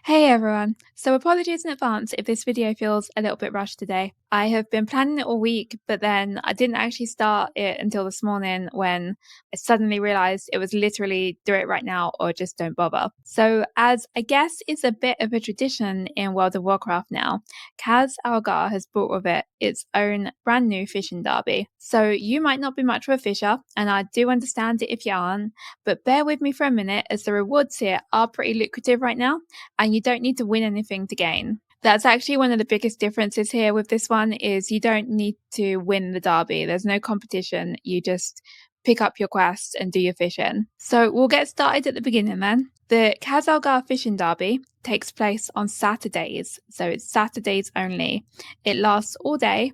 Hey everyone! So apologies in advance if this video feels a little bit rushed today. I have been planning it all week, but then I didn't actually start it until this morning when I suddenly realized it was literally do it right now or just don't bother. So as I guess it's a bit of a tradition in World of Warcraft now, Khaz Algar has brought with it its own brand new fishing derby. So you might not be much of a fisher, and I do understand it if you aren't, but bear with me for a minute as the rewards here are pretty lucrative right now and you don't need to win anything to gain. That's actually one of the biggest differences here with this one is you don't need to win the derby. There's no competition. You just pick up your quest and do your fishing. So we'll get started at the beginning then. The Khaz Algar Fishing Derby takes place on Saturdays, so it's Saturdays only. It lasts all day,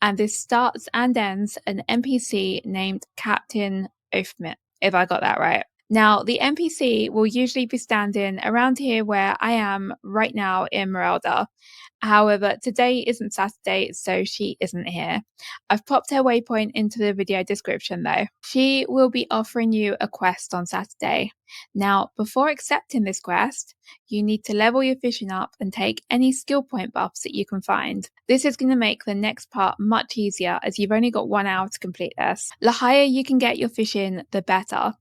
and this starts and ends an NPC named Captain Oathmit, if I got that right. Now, the NPC will usually be standing around here where I am right now in Merelda. However, today isn't Saturday, so she isn't here. I've popped her waypoint into the video description though. She will be offering you a quest on Saturday. Now, before accepting this quest, you need to level your fishing up and take any skill point buffs that you can find. This is going to make the next part much easier as you've only got 1 hour to complete this. The higher you can get your fishing, the better.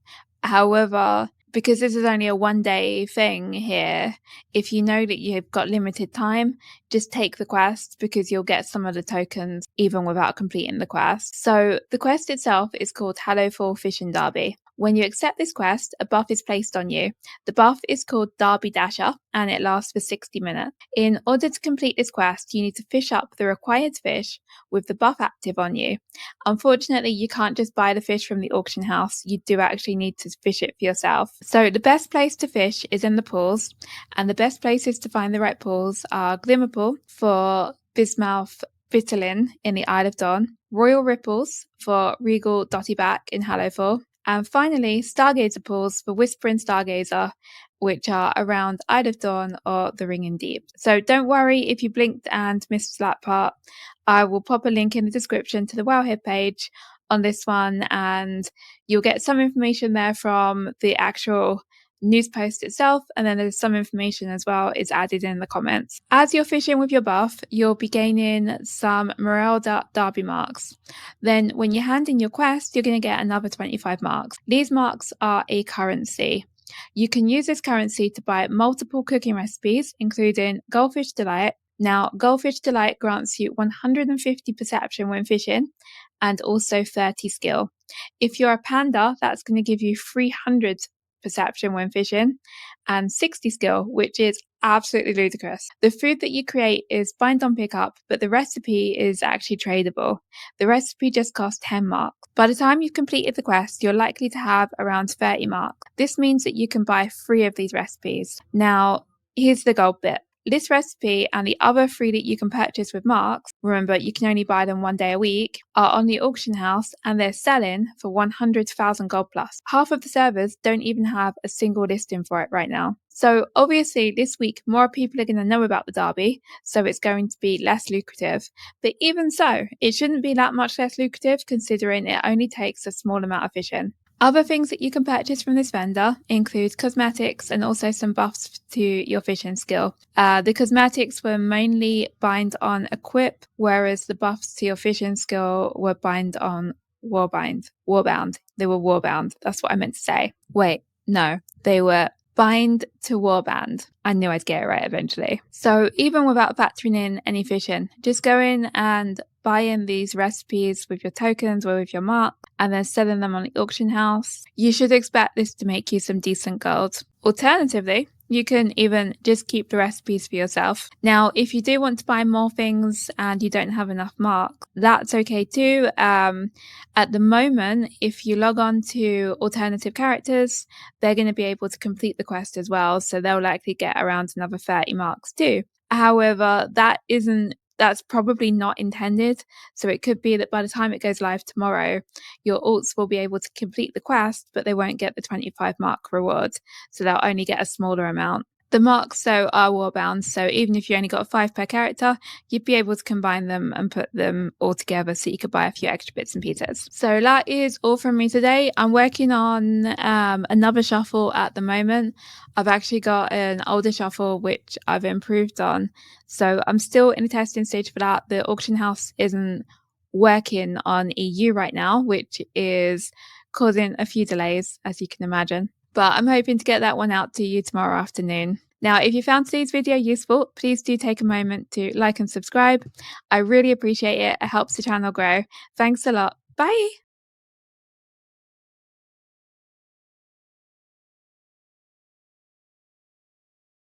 However, because this is only a 1 day thing here, if you know that you've got limited time, just take the quest because you'll get some of the tokens even without completing the quest. So the quest itself is called Hallowfall Fishing Derby. When you accept this quest, a buff is placed on you. The buff is called Derby Dasher and it lasts for 60 minutes. In order to complete this quest, you need to fish up the required fish with the buff active on you. Unfortunately, you can't just buy the fish from the auction house. You do actually need to fish it for yourself. So the best place to fish is in the pools, and the best places to find the right pools are Glimmerpool for Bismouth Bitterlin in the Isle of Dawn, Royal Ripples for Regal Dottyback in Hallowfall, and finally Stargazer Pools for Whispering Stargazer, which are around Isle of Dawn or the Ringing Deep. So don't worry if you blinked and missed that part. I will pop a link in the description to the Wowhead page on this one, and you'll get some information there from the actual news post itself, and then there's some information as well is added in the comments. As you're fishing with your buff, you'll be gaining some Merelda Derby marks. Then when you hand in your quest, you're going to get another 25 marks. These marks are a currency. You can use this currency to buy multiple cooking recipes, including Goldfish Delight. Now, Goldfish Delight grants you 150 perception when fishing and also 30 skill. If you're a panda, that's going to give you 300 perception when fishing and 60 skill, which is absolutely ludicrous. The food that you create is bind on pickup, but the recipe is actually tradable. The recipe just costs 10 marks. By the time you've completed the quest, you're likely to have around 30 marks. This means that you can buy 3 of these recipes. Now, here's the gold bit. This recipe and the other 3 that you can purchase with marks, remember you can only buy them 1 day a week, are on the auction house and they're selling for 100,000 gold plus. Half of the servers don't even have a single listing for it right now. So obviously this week more people are going to know about the derby, so it's going to be less lucrative. But even so, it shouldn't be that much less lucrative considering it only takes a small amount of fishing. Other things that you can purchase from this vendor include cosmetics and also some buffs to your fishing skill. The cosmetics were mainly bind on equip, whereas the buffs to your fishing skill were bind on warbound. They were warbound. That's what I meant to say. Wait, no, they were bind to warband. I knew I'd get it right eventually. So even without factoring in any fishing, just go in and buy in these recipes with your tokens or with your mark and then selling them on the auction house. You should expect this to make you some decent gold. Alternatively, you can even just keep the recipes for yourself. Now, if you do want to buy more things and you don't have enough marks, that's okay too. At the moment, if you log on to alternative characters, they're going to be able to complete the quest as well. So they'll likely get around another 30 marks too. However, that's probably not intended. So it could be that by the time it goes live tomorrow, your alts will be able to complete the quest, but they won't get the 25 mark reward. So they'll only get a smaller amount. The marks, though, are wall-bound, so even if you only got 5 per character, you'd be able to combine them and put them all together so you could buy a few extra bits and pieces. So that is all from me today. I'm working on another shuffle at the moment. I've actually got an older shuffle which I've improved on. So I'm still in the testing stage for that. The auction house isn't working on EU right now, which is causing a few delays, as you can imagine. But I'm hoping to get that one out to you tomorrow afternoon. Now, if you found today's video useful, please do take a moment to like and subscribe. I really appreciate it. It helps the channel grow. Thanks a lot. Bye.